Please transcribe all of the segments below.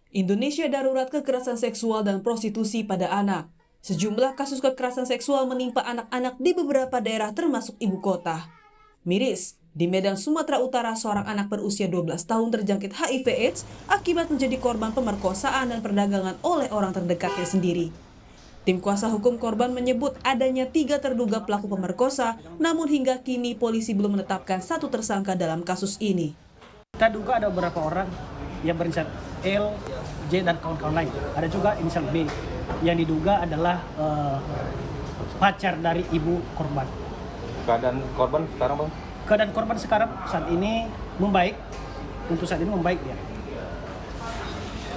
Indonesia darurat kekerasan seksual dan prostitusi pada anak. Sejumlah kasus kekerasan seksual menimpa anak-anak di beberapa daerah termasuk ibu kota. Miris, di Medan, Sumatera Utara, seorang anak berusia 12 tahun terjangkit HIV/AIDS akibat menjadi korban pemerkosaan dan perdagangan oleh orang terdekatnya sendiri. Tim kuasa hukum korban menyebut adanya 3 terduga pelaku pemerkosa, namun hingga kini polisi belum menetapkan satu tersangka dalam kasus ini. Kita duga ada beberapa orang yang berinisial L, J, dan kawan-kawan lain. Ada juga inisial B yang diduga adalah pacar dari ibu korban. Keadaan korban sekarang, Bang? Keadaan korban sekarang saat ini membaik. Untuk saat ini membaik ya.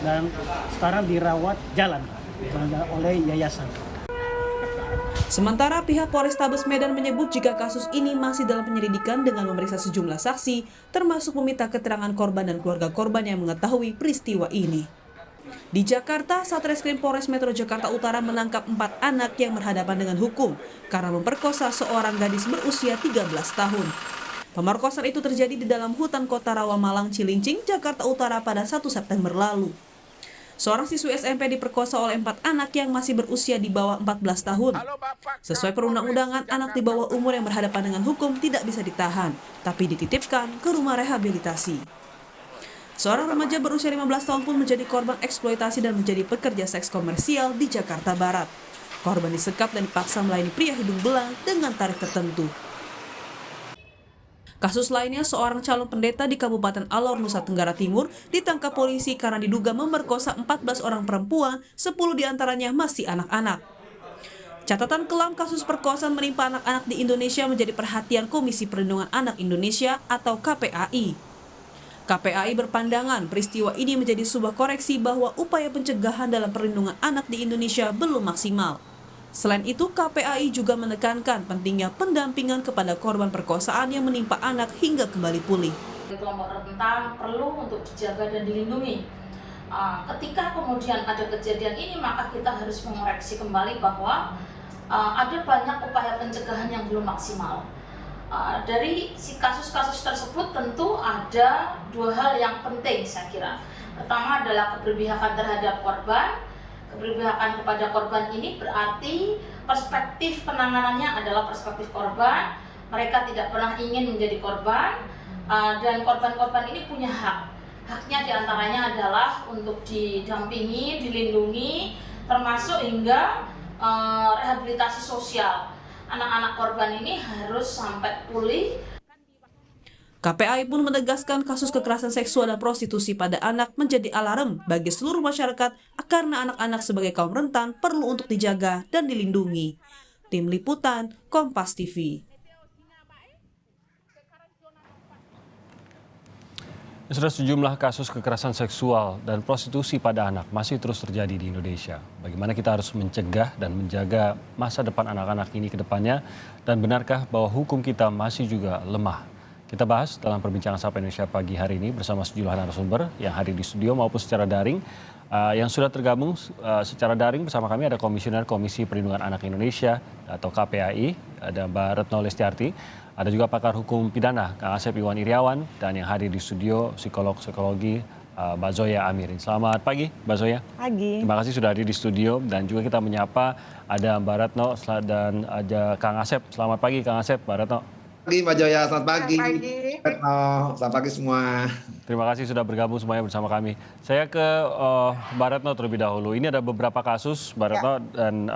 Dan sekarang dirawat jalan oleh yayasan. Sementara pihak Polrestabes Medan menyebut jika kasus ini masih dalam penyelidikan dengan memeriksa sejumlah saksi, termasuk meminta keterangan korban dan keluarga korban yang mengetahui peristiwa ini. Di Jakarta, Satreskrim Polres Metro Jakarta Utara menangkap 4 anak yang berhadapan dengan hukum karena memperkosa seorang gadis berusia 13 tahun. Pemerkosaan itu terjadi di dalam hutan kota Rawamalang, Cilincing, Jakarta Utara pada 1 September lalu. Seorang siswi SMP diperkosa oleh 4 anak yang masih berusia di bawah 14 tahun. Sesuai perundang-undangan, anak di bawah umur yang berhadapan dengan hukum tidak bisa ditahan, tapi dititipkan ke rumah rehabilitasi. Seorang remaja berusia 15 tahun pun menjadi korban eksploitasi dan menjadi pekerja seks komersial di Jakarta Barat. Korban disekap dan dipaksa melayani pria hidung belang dengan tarif tertentu. Kasus lainnya, seorang calon pendeta di Kabupaten Alor, Nusa Tenggara Timur ditangkap polisi karena diduga memerkosa 14 orang perempuan, 10 diantaranya masih anak-anak. Catatan kelam kasus perkosaan menimpa anak-anak di Indonesia menjadi perhatian Komisi Perlindungan Anak Indonesia atau KPAI. KPAI berpandangan peristiwa ini menjadi sebuah koreksi bahwa upaya pencegahan dalam perlindungan anak di Indonesia belum maksimal. Selain itu, KPAI juga menekankan pentingnya pendampingan kepada korban perkosaan yang menimpa anak hingga kembali pulih. Kelompok rentan perlu untuk dijaga dan dilindungi. Ketika kemudian ada kejadian ini, maka kita harus mengoreksi kembali bahwa ada banyak upaya pencegahan yang belum maksimal. Dari si kasus-kasus tersebut tentu ada 2 hal yang penting saya kira. Pertama adalah keberpihakan terhadap korban. Keberpihakan kepada korban ini berarti perspektif penanganannya adalah perspektif korban. Mereka tidak pernah ingin menjadi korban, dan korban-korban ini punya hak. Haknya diantaranya adalah untuk didampingi, dilindungi, termasuk hingga rehabilitasi sosial. Anak-anak korban ini harus sampai pulih. KPAI pun menegaskan kasus kekerasan seksual dan prostitusi pada anak menjadi alarm bagi seluruh masyarakat karena anak-anak sebagai kaum rentan perlu untuk dijaga dan dilindungi. Tim Liputan, Kompas TV. Sudah sejumlah kasus kekerasan seksual dan prostitusi pada anak masih terus terjadi di Indonesia. Bagaimana kita harus mencegah dan menjaga masa depan anak-anak ini ke depannya, dan benarkah bahwa hukum kita masih juga lemah? Kita bahas dalam perbincangan Sapa Indonesia pagi hari ini bersama sejumlah narasumber yang hadir di studio maupun secara daring. Yang sudah tergabung secara daring bersama kami ada Komisioner Komisi Perlindungan Anak Indonesia atau KPAI, ada Mbak Retno Lestiarti. Ada juga pakar hukum pidana Kang Asep Iwan Iriawan, dan yang hadir di studio psikolog psikologi Mbak Zoya Amirin. Selamat pagi Mbak Zoya. Pagi. Terima kasih sudah hadir di studio, dan juga kita menyapa ada Mbak Retno dan ada Kang Asep. Selamat pagi Kang Asep, Mbak Retno. Pagi Mbak Joya, selamat pagi. Selamat pagi. Retno, selamat pagi semua. Terima kasih sudah bergabung semuanya bersama kami. Saya ke Mbak Retno terlebih dahulu. Ini ada beberapa kasus Mbak Retno, dan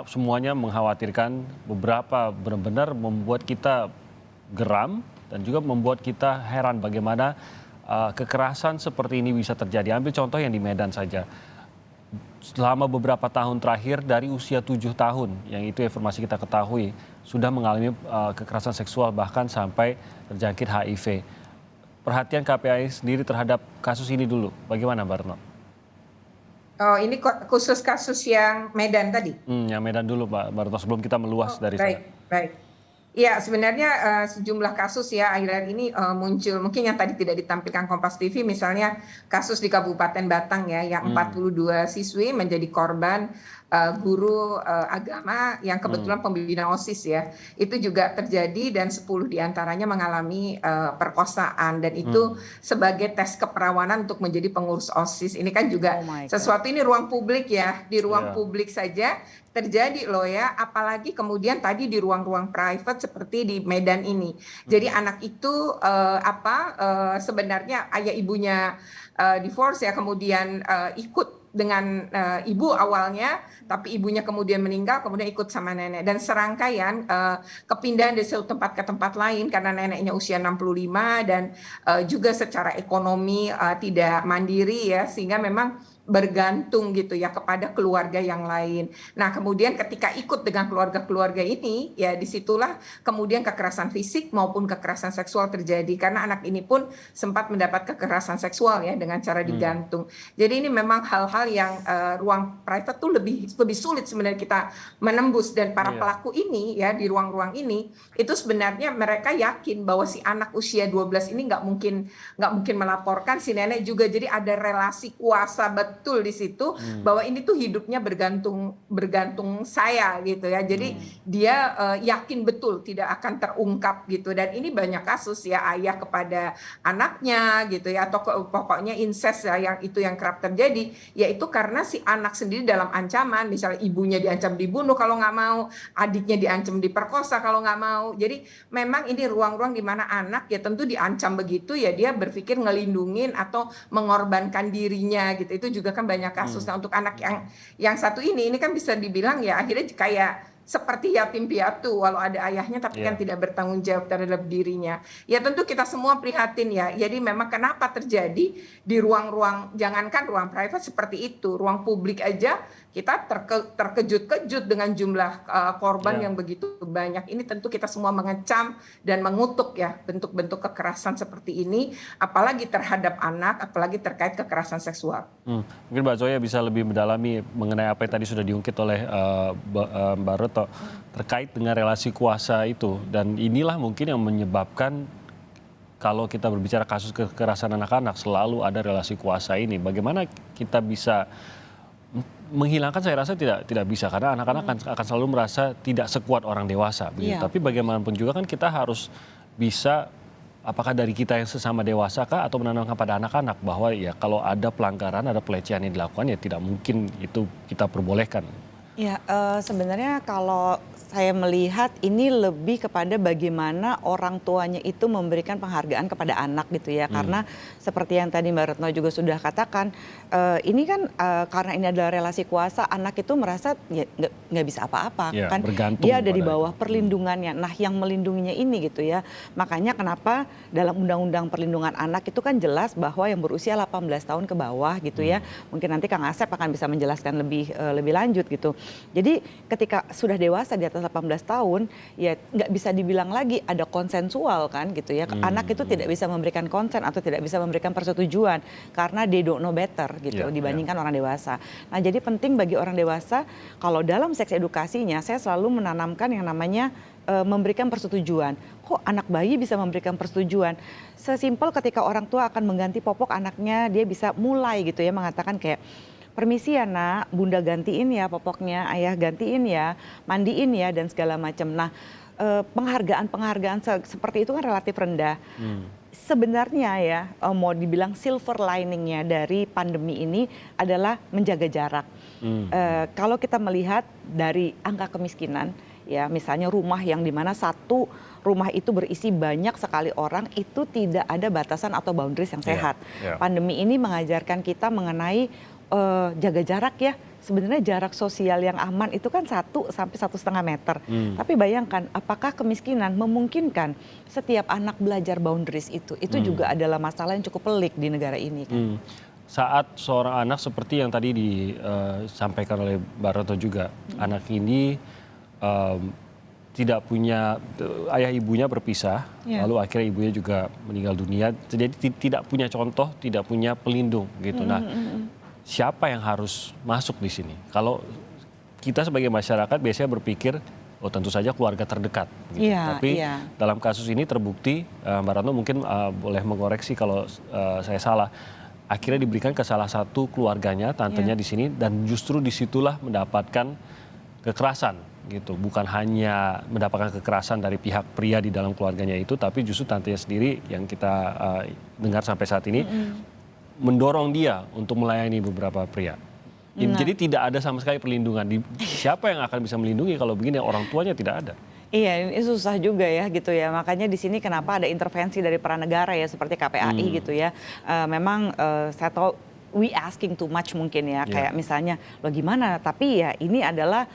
semuanya mengkhawatirkan, beberapa benar-benar membuat kita geram dan juga membuat kita heran bagaimana kekerasan seperti ini bisa terjadi. Ambil contoh yang di Medan saja. Selama beberapa tahun terakhir dari usia 7 tahun, yang itu informasi kita ketahui, sudah mengalami kekerasan seksual bahkan sampai terjangkit HIV. Perhatian KPAI sendiri terhadap kasus ini dulu, bagaimana Mbak Retno? Oh, ini khusus kasus yang Medan tadi? Yang Medan dulu Mbak Retno, sebelum kita meluas dari sana. Baik. Ya, sebenarnya sejumlah kasus ya akhir-akhir ini muncul, mungkin yang tadi tidak ditampilkan Kompas TV, misalnya kasus di Kabupaten Batang ya, yang 42 siswi menjadi korban guru agama yang kebetulan pembina OSIS ya. Itu juga terjadi dan 10 diantaranya mengalami perkosaan dan itu sebagai tes keperawanan untuk menjadi pengurus OSIS. Ini kan juga sesuatu, ini ruang publik ya, di ruang publik saja terjadi loh ya, apalagi kemudian tadi di ruang-ruang private seperti di Medan ini. Jadi anak itu sebenarnya ayah ibunya divorce ya, kemudian ikut dengan ibu awalnya, tapi ibunya kemudian meninggal, kemudian ikut sama nenek. Dan serangkaian kepindahan dari satu tempat ke tempat lain karena neneknya usia 65 dan juga secara ekonomi tidak mandiri ya, sehingga memang bergantung gitu ya kepada keluarga yang lain. Nah kemudian ketika ikut dengan keluarga-keluarga ini ya disitulah kemudian kekerasan fisik maupun kekerasan seksual terjadi karena anak ini pun sempat mendapat kekerasan seksual ya dengan cara digantung. Jadi ini memang hal-hal yang ruang private tuh lebih sulit sebenarnya kita menembus dan para pelaku ini ya di ruang-ruang ini itu sebenarnya mereka yakin bahwa si anak usia 12 ini nggak mungkin melaporkan, si nenek juga, jadi ada relasi kuasa betul di situ bahwa ini tuh hidupnya bergantung saya gitu ya. Jadi dia yakin betul tidak akan terungkap gitu, dan ini banyak kasus ya ayah kepada anaknya gitu ya, atau pokoknya incest ya, yang kerap terjadi, yaitu karena si anak sendiri dalam ancaman, misalnya ibunya diancam dibunuh kalau nggak mau, adiknya diancam diperkosa kalau nggak mau. Jadi memang ini ruang-ruang di mana anak ya tentu diancam begitu ya, dia berpikir ngelindungin atau mengorbankan dirinya gitu. Itu juga kan banyak kasus. Nah untuk anak yang satu ini kan bisa dibilang ya akhirnya kayak seperti yatim piatu walau ada ayahnya tapi kan tidak bertanggung jawab terhadap dirinya. Ya tentu kita semua prihatin ya. Jadi memang kenapa terjadi di ruang-ruang, jangankan ruang private seperti itu, ruang publik aja kita terkejut-kejut dengan jumlah korban yang begitu banyak. Ini tentu kita semua mengecam dan mengutuk ya bentuk-bentuk kekerasan seperti ini, apalagi terhadap anak, apalagi terkait kekerasan seksual. Mungkin Mbak Zoya bisa lebih mendalami mengenai apa yang tadi sudah diungkit oleh Mbak Retno terkait dengan relasi kuasa itu, dan inilah mungkin yang menyebabkan kalau kita berbicara kasus kekerasan anak-anak selalu ada relasi kuasa ini. Bagaimana kita bisa menghilangkan? Saya rasa tidak bisa, karena anak-anak akan selalu merasa tidak sekuat orang dewasa. Tapi bagaimanapun juga kan kita harus bisa, apakah dari kita yang sesama dewasa kah, atau menanamkan pada anak-anak bahwa ya kalau ada pelanggaran, ada pelecehan yang dilakukan ya tidak mungkin itu kita perbolehkan. Ya, sebenarnya kalau saya melihat ini lebih kepada bagaimana orang tuanya itu memberikan penghargaan kepada anak gitu ya. Karena seperti yang tadi Mbak Retno juga sudah katakan, ini kan karena ini adalah relasi kuasa, anak itu merasa ya nggak bisa apa-apa kan. Dia ada di bawah perlindungannya. Nah yang melindunginya ini gitu ya. Makanya kenapa dalam Undang-Undang Perlindungan Anak itu kan jelas bahwa yang berusia 18 tahun ke bawah gitu ya. Mungkin nanti Kang Asep akan bisa menjelaskan lebih lanjut gitu. Jadi ketika sudah dewasa di atas 18 tahun ya nggak bisa dibilang lagi ada konsensual kan gitu ya. Anak itu tidak bisa memberikan konsen atau tidak bisa memberikan persetujuan karena they don't know better gitu dibandingkan orang dewasa. Nah jadi penting bagi orang dewasa kalau dalam seks edukasinya saya selalu menanamkan yang namanya memberikan persetujuan. Kok anak bayi bisa memberikan persetujuan? Sesimpel ketika orang tua akan mengganti popok anaknya, dia bisa mulai gitu ya mengatakan kayak, permisi ya nak, bunda gantiin ya popoknya, ayah gantiin ya, mandiin ya, dan segala macam. Nah penghargaan seperti itu kan relatif rendah. Sebenarnya ya mau dibilang silver liningnya dari pandemi ini adalah menjaga jarak. Kalau kita melihat dari angka kemiskinan, ya misalnya rumah yang dimana satu rumah itu berisi banyak sekali orang, itu tidak ada batasan atau boundaries yang sehat. Pandemi ini mengajarkan kita mengenai jaga jarak ya. Sebenarnya jarak sosial yang aman itu kan 1 sampai 1,5 meter. Tapi bayangkan apakah kemiskinan memungkinkan setiap anak belajar boundaries itu. Itu juga adalah masalah yang cukup pelik di negara ini kan. Saat seorang anak seperti yang tadi disampaikan oleh Mbak Retno juga, anak ini tidak punya, ayah ibunya berpisah, lalu akhirnya ibunya juga meninggal dunia. Jadi tidak punya contoh, tidak punya pelindung gitu. Nah, siapa yang harus masuk di sini? Kalau kita sebagai masyarakat biasanya berpikir, oh tentu saja keluarga terdekat. Gitu. Tapi dalam kasus ini terbukti, Mbak Retno mungkin boleh mengoreksi kalau saya salah, akhirnya diberikan ke salah satu keluarganya, tantenya di sini, dan justru disitulah mendapatkan kekerasan gitu. Bukan hanya mendapatkan kekerasan dari pihak pria di dalam keluarganya itu, tapi justru tantenya sendiri yang kita dengar sampai saat ini mendorong dia untuk melayani beberapa pria. Jadi tidak ada sama sekali perlindungan. Siapa yang akan bisa melindungi kalau begini, orang tuanya tidak ada. Iya, ini susah juga ya gitu ya. Makanya di sini kenapa ada intervensi dari peran negara ya seperti KPAI gitu ya. Memang saya tahu we asking too much mungkin ya. Kayak misalnya lo gimana, tapi ya ini adalah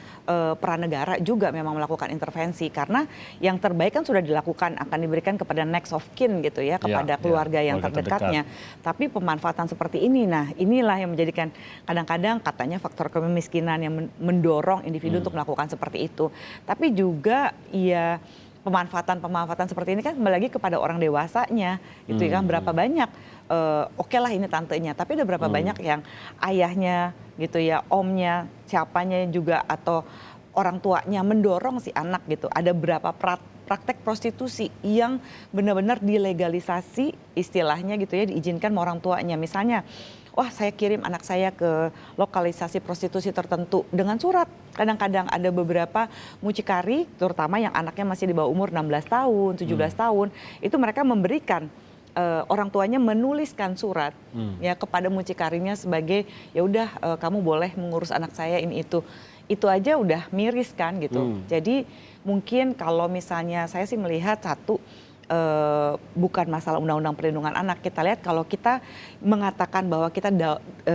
peran negara juga memang melakukan intervensi. Karena yang terbaik kan sudah dilakukan, akan diberikan kepada next of kin gitu ya, kepada keluarga yang terdekatnya. Tapi pemanfaatan seperti ini, nah inilah yang menjadikan kadang-kadang katanya faktor kemiskinan yang mendorong individu untuk melakukan seperti itu. Tapi juga ya pemanfaatan seperti ini kan kembali lagi kepada orang dewasanya gitu kan, berapa banyak oke lah ini tantenya, tapi ada berapa banyak yang ayahnya gitu ya, omnya, siapanya juga atau orang tuanya mendorong si anak gitu. Ada berapa praktek prostitusi yang benar-benar dilegalisasi istilahnya gitu ya, diizinkan sama orang tuanya. Misalnya, wah saya kirim anak saya ke lokalisasi prostitusi tertentu dengan surat. Kadang-kadang ada beberapa mucikari, terutama yang anaknya masih di bawah umur 16 tahun, 17 tahun, itu mereka memberikan orang tuanya menuliskan surat ya kepada mucikarinya sebagai ya udah kamu boleh mengurus anak saya ini itu aja udah miris kan gitu. Jadi mungkin kalau misalnya saya sih melihat satu bukan masalah undang-undang perlindungan anak. Kita lihat kalau kita mengatakan bahwa kita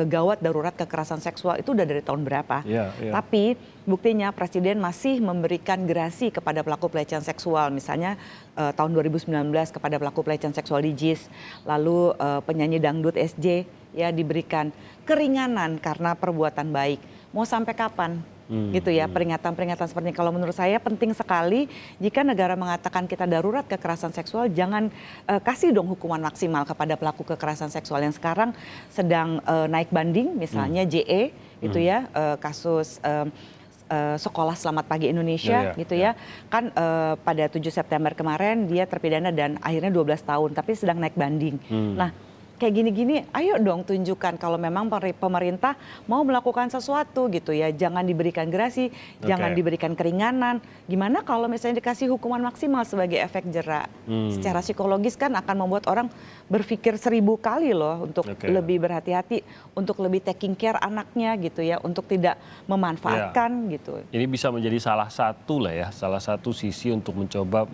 gawat darurat kekerasan seksual itu udah dari tahun berapa. Tapi buktinya Presiden masih memberikan gerasi kepada pelaku pelecehan seksual. Misalnya tahun 2019 kepada pelaku pelecehan seksual di JIS. Lalu penyanyi dangdut SJ ya diberikan keringanan karena perbuatan baik. Mau sampai kapan? Gitu ya, peringatan-peringatan seperti ini. Kalau menurut saya penting sekali jika negara mengatakan kita darurat kekerasan seksual, jangan kasih dong hukuman maksimal kepada pelaku kekerasan seksual yang sekarang sedang naik banding, misalnya JE gitu ya, kasus Sekolah Selamat Pagi Indonesia gitu ya. Kan pada 7 September kemarin dia terpidana dan akhirnya 12 tahun tapi sedang naik banding. Nah, kayak gini-gini, ayo dong tunjukkan kalau memang pemerintah mau melakukan sesuatu gitu ya. Jangan diberikan gerasi, jangan diberikan keringanan. Gimana kalau misalnya dikasih hukuman maksimal sebagai efek jera? Secara psikologis kan akan membuat orang berpikir 1000 kali loh untuk lebih berhati-hati, untuk lebih taking care anaknya gitu ya, untuk tidak memanfaatkan gitu. Ini bisa menjadi salah satu lah ya, salah satu sisi untuk mencoba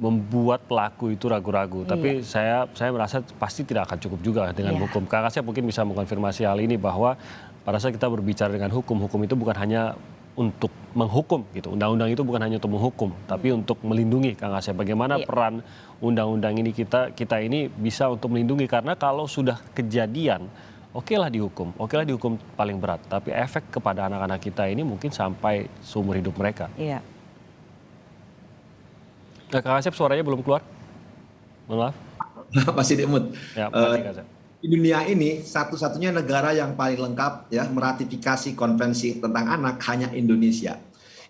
membuat pelaku itu ragu-ragu. Tapi saya merasa pasti tidak akan cukup juga dengan hukum. Kak Asep mungkin bisa mengkonfirmasi hal ini bahwa pada saat kita berbicara dengan hukum itu bukan hanya untuk menghukum gitu. Undang-undang itu bukan hanya untuk menghukum, tapi untuk melindungi. Kang Asep, bagaimana peran undang-undang ini kita ini bisa untuk melindungi, karena kalau sudah kejadian oke lah dihukum paling berat, tapi efek kepada anak-anak kita ini mungkin sampai seumur hidup mereka. Nah, Kang Asep suaranya belum keluar. Mohon maaf. Masih di mute. Ya, masih, Kang Asep. Di dunia ini satu-satunya negara yang paling lengkap ya meratifikasi konvensi tentang anak hanya Indonesia.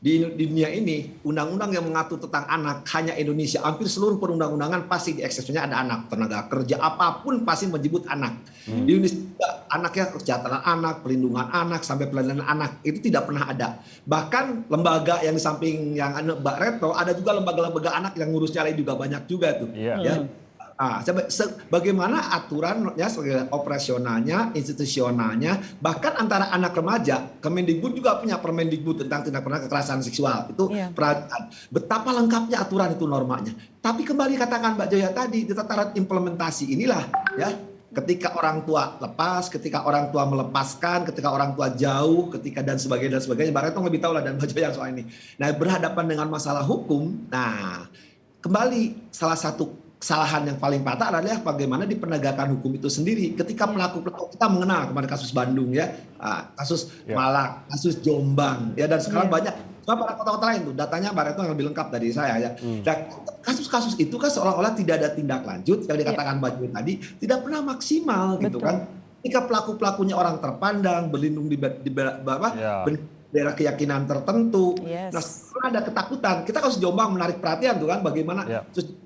Di dunia ini undang-undang yang mengatur tentang anak hanya Indonesia. Hampir seluruh perundang-undangan pasti di eksepsinya ada anak. Tenaga kerja apapun pasti menyebut anak. Di Indonesia anaknya kesejahteraan anak, perlindungan anak, sampai pelayanan anak itu tidak pernah ada. Bahkan lembaga yang di samping yang Mbak Retno ada juga lembaga-lembaga anak yang ngurusnya lain juga banyak juga tuh. Ya. Bagaimana aturannya, operasionalnya, institusionalnya, bahkan antara anak remaja, Kemendikbud juga punya Permendikbud tentang tindak pidana kekerasan seksual. Itu perhatian. Betapa lengkapnya aturan itu normanya. Tapi kembali katakan Mbak Joya tadi, di tataran implementasi inilah ya, ketika orang tua lepas, ketika orang tua melepaskan, ketika orang tua jauh, ketika dan sebagainya, Mbak Retno lebih tahu lah dan Mbak Joya soal ini. Nah, berhadapan dengan masalah hukum, nah kembali salah satu kesalahan yang paling fatal adalah bagaimana di penegakan hukum itu sendiri. Ketika pelaku-pelaku kita mengenal kemarin kasus Bandung ya, kasus Malang, kasus Jombang ya, dan sekarang banyak pada kota-kota lain tuh. Datanya Mbak Retno yang lebih lengkap dari saya ya. Dan kasus-kasus itu kan seolah-olah tidak ada tindak lanjut yang dikatakan Mbak Jun tadi, tidak pernah maksimal gitu kan. Ketika pelaku-pelakunya orang terpandang, berlindung di daerah keyakinan tertentu. Yes. Nah, sekarang ada ketakutan. Kita kalau Jombang menarik perhatian tuh kan bagaimana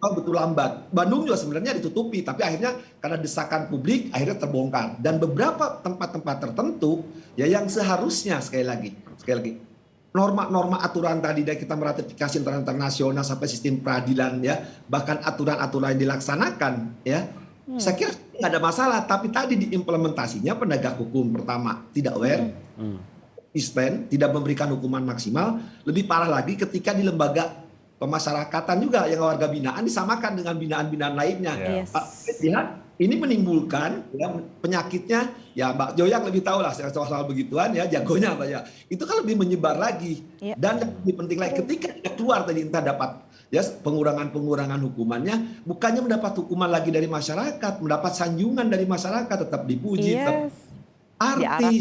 betul lambat. Bandung juga sebenarnya ditutupi, tapi akhirnya karena desakan publik akhirnya terbongkar. Dan beberapa tempat-tempat tertentu ya yang seharusnya sekali lagi norma-norma aturan tadi dari kita meratifikasi internasional sampai sistem peradilan ya, bahkan aturan-aturan yang dilaksanakan ya. Saya kira nggak ada masalah, tapi tadi diimplementasinya penegak hukum pertama tidak aware. Tidak memberikan hukuman maksimal, lebih parah lagi ketika di lembaga pemasyarakatan juga yang warga binaan disamakan dengan binaan-binaan lainnya. Yes. Lihat, ini menimbulkan ya, penyakitnya, ya Mbak Joyang lebih tahu lah soal begituan ya, jagonya apa ya. Itu kan lebih menyebar lagi. Dan yang lebih penting lagi ketika tidak keluar tadi entah dapat ya pengurangan hukumannya, bukannya mendapat hukuman lagi dari masyarakat, mendapat sanjungan dari masyarakat, tetap dipuji, tetap artis,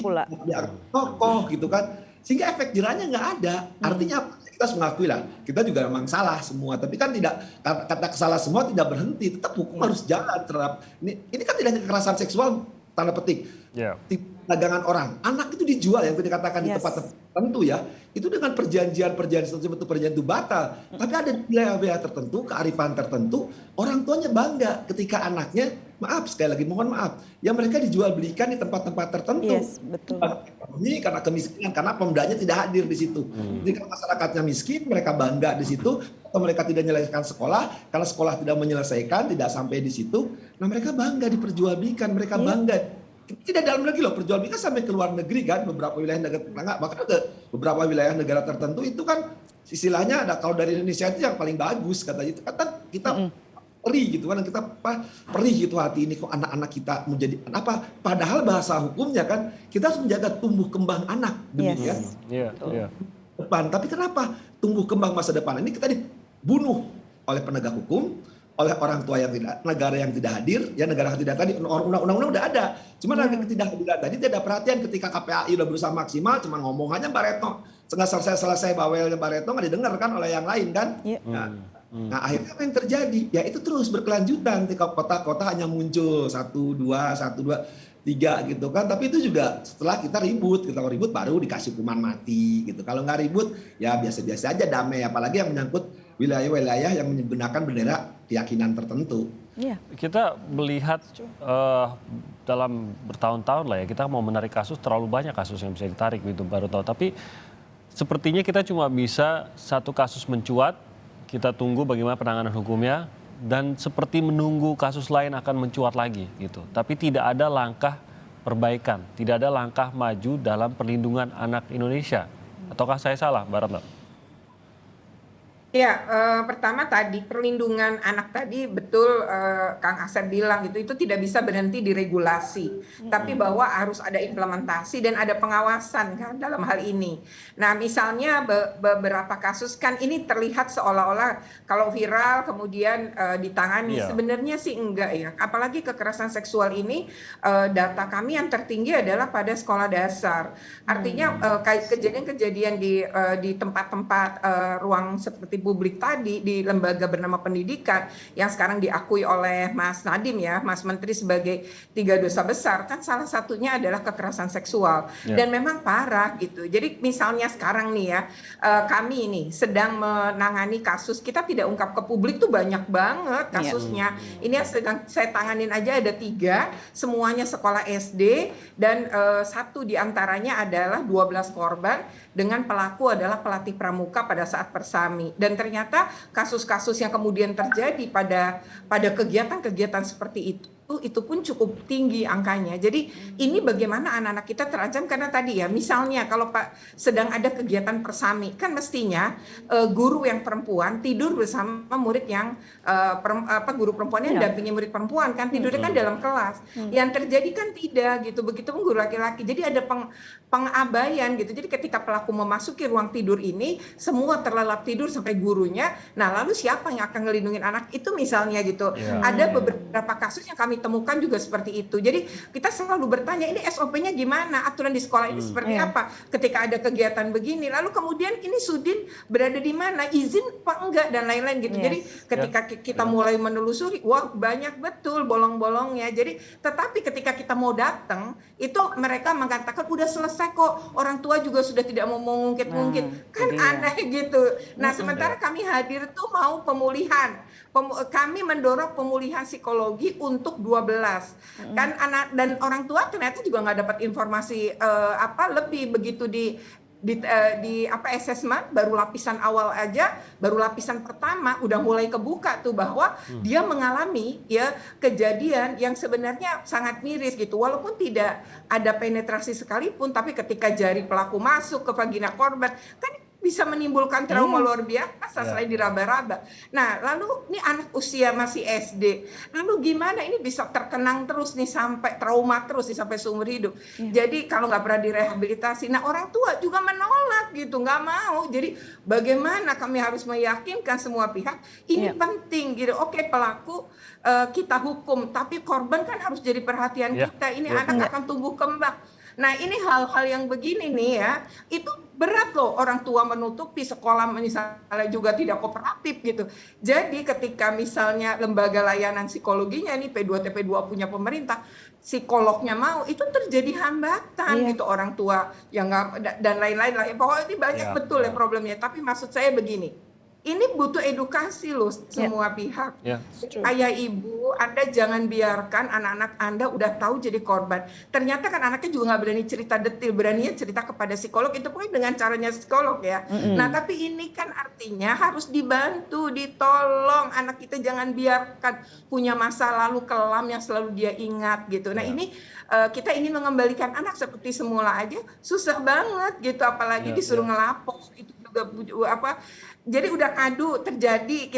tokoh gitu kan, sehingga efek jerahnya nggak ada. Artinya kita harus mengakui lah, kita juga memang salah semua, tapi kan tidak kata salah semua tidak berhenti, tetap hukum harus jalan terhadap ini kan tidak hanya kekerasan seksual tanda petik, dagangan orang, anak itu dijual yang dikatakan di tempat tertentu ya, itu dengan perjanjian tertentu, perjanjian itu batal, tapi ada wilayah-wilayah tertentu, kearifan tertentu, orang tuanya bangga ketika anaknya, maaf sekali lagi mohon maaf, ya mereka dijual belikan di tempat-tempat tertentu, betul. Karena kemiskinan, karena pemdanya tidak hadir di situ. Jika masyarakatnya miskin, mereka bangga di situ, atau mereka tidak menyelesaikan sekolah, kalau sekolah tidak menyelesaikan, tidak sampai di situ, nah mereka bangga diperjualbelikan, mereka bangga. Tidak dalam negeri loh, perjualbelikan sampai ke luar negeri kan, beberapa wilayah negara, bahkan ke beberapa wilayah negara tertentu itu kan istilahnya ada, kalau dari Indonesia itu yang paling bagus katanya, itu kata kita perih gitu kan, kita perih gitu hati ini kok anak-anak kita menjadi apa, padahal bahasa hukumnya kan kita harus menjaga tumbuh kembang anak demikian depan, tapi kenapa tumbuh kembang masa depan ini kita dibunuh oleh penegak hukum, oleh orang tua yang tidak, negara yang tidak hadir, ya negara yang tidak tadi, undang-undang udah ada. Cuma ketidakhadiran tadi tidak ada perhatian ketika KPAI udah berusaha maksimal, cuma ngomong aja Mbak Retno. Nggak selesai bawelnya Mbak Retno nggak didengar kan oleh yang lain kan. Nah akhirnya apa yang terjadi? Ya itu terus berkelanjutan ketika kota-kota hanya muncul 1, 2, 3 gitu kan. Tapi itu juga setelah kita ribut baru dikasih hukuman mati gitu. Kalau nggak ribut ya biasa-biasa aja damai, apalagi yang menyangkut wilayah-wilayah yang menggunakan bendera keyakinan tertentu. Kita melihat dalam bertahun-tahun lah ya, kita mau menarik kasus, terlalu banyak kasus yang bisa ditarik gitu baru tahu. Tapi sepertinya kita cuma bisa satu kasus mencuat, kita tunggu bagaimana penanganan hukumnya, dan seperti menunggu kasus lain akan mencuat lagi gitu. Tapi tidak ada langkah perbaikan, tidak ada langkah maju dalam perlindungan anak Indonesia. Ataukah saya salah, Mbak Retno? Ya, pertama tadi perlindungan anak tadi betul Kang Asep bilang itu tidak bisa berhenti di regulasi, tapi bahwa harus ada implementasi dan ada pengawasan kan dalam hal ini. Nah, misalnya beberapa kasus kan ini terlihat seolah-olah kalau viral kemudian ditangani, sebenarnya sih enggak ya. Apalagi kekerasan seksual ini data kami yang tertinggi adalah pada sekolah dasar. Artinya kejadian-kejadian di tempat-tempat ruang seperti publik tadi di lembaga bernama pendidikan yang sekarang diakui oleh Mas Nadiem ya, Mas Menteri sebagai 3 dosa besar, kan salah satunya adalah kekerasan seksual dan memang parah gitu. Jadi misalnya sekarang nih ya, kami ini sedang menangani kasus, kita tidak ungkap ke publik tuh banyak banget kasusnya. Ini yang sedang saya tanganin aja ada 3, semuanya sekolah SD dan 1 diantaranya adalah 12 korban dengan pelaku adalah pelatih pramuka pada saat persami. Dan ternyata kasus-kasus yang kemudian terjadi pada kegiatan-kegiatan seperti itu pun cukup tinggi angkanya. Jadi ini bagaimana anak-anak kita terancam karena tadi ya, misalnya kalau Pak sedang ada kegiatan persami, kan mestinya guru yang perempuan tidur bersama murid yang guru perempuannya dampingi murid perempuan kan, tidurnya kan dalam kelas. Yang terjadi kan tidak gitu, begitu pun guru laki-laki. Jadi ada pengabaian gitu. Jadi ketika pelaku memasuki ruang tidur ini, semua terlelap tidur sampai gurunya. Nah, lalu siapa yang akan ngelindungin anak itu misalnya gitu. Ada beberapa kasus yang kami kami temukan juga seperti itu. Jadi kita selalu bertanya, ini SOP-nya gimana? Aturan di sekolah ini seperti apa? Ketika ada kegiatan begini, lalu kemudian ini Sudin berada di mana? Izin apa enggak? Dan lain-lain gitu. Jadi ketika kita mulai menelusuri, wah banyak betul bolong-bolongnya. Jadi tetapi ketika kita mau datang, itu mereka mengatakan udah selesai kok. Orang tua juga sudah tidak mau mengungkit-ungkit. Kan aneh gitu. Nah, sementara kami hadir tuh mau pemulihan. Kami mendorong pemulihan psikologi untuk 12. Kan anak dan orang tua ternyata juga nggak dapat informasi lebih begitu di assessment baru lapisan awal aja, baru lapisan pertama udah mulai kebuka tuh bahwa dia mengalami ya kejadian yang sebenarnya sangat miris gitu, walaupun tidak ada penetrasi sekalipun, tapi ketika jari pelaku masuk ke vagina korban kan bisa menimbulkan trauma luar biasa selain diraba-raba. Nah, lalu ini anak usia masih SD. Lalu gimana ini bisa terkenang terus nih sampai trauma terus nih sampai seumur hidup. Jadi kalau nggak pernah direhabilitasi, nah orang tua juga menolak gitu, nggak mau. Jadi bagaimana kami harus meyakinkan semua pihak ini penting gitu. Oke, pelaku kita hukum, tapi korban kan harus jadi perhatian kita. Ini anak akan tumbuh kembang. Nah, ini hal-hal yang begini nih ya, itu berat loh orang tua menutupi, sekolah misalnya juga tidak kooperatif gitu. Jadi ketika misalnya lembaga layanan psikologinya nih P2 TP2 punya pemerintah, psikolognya mau, itu terjadi hambatan gitu, orang tua yang nggak dan lain-lain lah. Pokoknya ini banyak betul ya problemnya. Tapi maksud saya begini. Ini butuh edukasi loh semua pihak. Ayah ibu, Anda jangan biarkan anak-anak Anda udah tahu jadi korban. Ternyata kan anaknya juga nggak berani cerita detail, beraninya cerita kepada psikolog, itu pun dengan caranya psikolog ya. Nah tapi ini kan artinya harus dibantu, ditolong. Anak kita jangan biarkan punya masa lalu kelam yang selalu dia ingat gitu. Nah ini kita ingin mengembalikan anak seperti semula aja, susah banget gitu. Apalagi disuruh ngelapor, itu juga jadi udah kadu terjadi,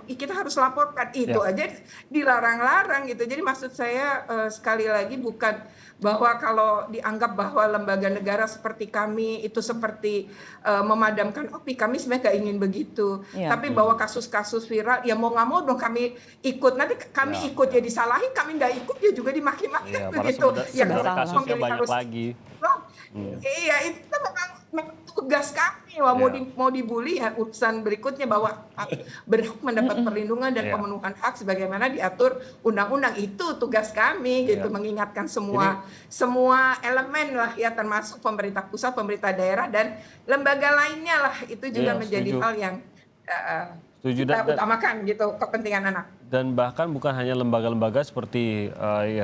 kita harus laporkan itu aja dilarang-larang gitu. Jadi maksud saya sekali lagi bukan bahwa kalau dianggap bahwa lembaga negara seperti kami itu seperti memadamkan api, kami sebenarnya nggak ingin begitu. Tapi bahwa kasus-kasus viral ya mau nggak mau dong kami ikut. Nanti kami ikut ya disalahin, kami nggak ikut ya juga dimaki-maki begitu. Ya kasusnya banyak lagi. Iya, itu memang tugas kami. Mau dibully ya urusan berikutnya, bahwa berhak mendapat perlindungan dan pemenuhan hak sebagaimana diatur undang-undang, itu tugas kami gitu, mengingatkan semua elemen lah ya, termasuk pemerintah pusat, pemerintah daerah dan lembaga lainnya lah, itu juga menjadi hal yang kita utamakan gitu, kepentingan anak. Dan bahkan bukan hanya lembaga-lembaga seperti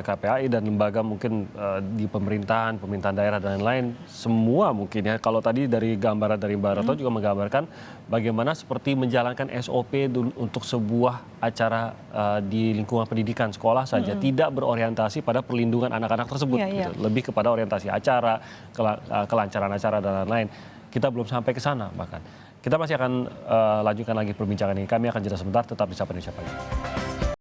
KPAI dan lembaga mungkin di pemerintahan daerah dan lain-lain, semua mungkin ya. Kalau tadi dari gambaran dari Mbak Retno juga menggambarkan bagaimana seperti menjalankan SOP untuk sebuah acara di lingkungan pendidikan sekolah saja, tidak berorientasi pada perlindungan anak-anak tersebut, gitu. Lebih kepada orientasi acara, kelancaran acara dan lain-lain. Kita belum sampai ke sana bahkan. Kita masih akan lanjutkan lagi perbincangan ini. Kami akan jeda sebentar, tetap di Sapa Indonesia Pagi.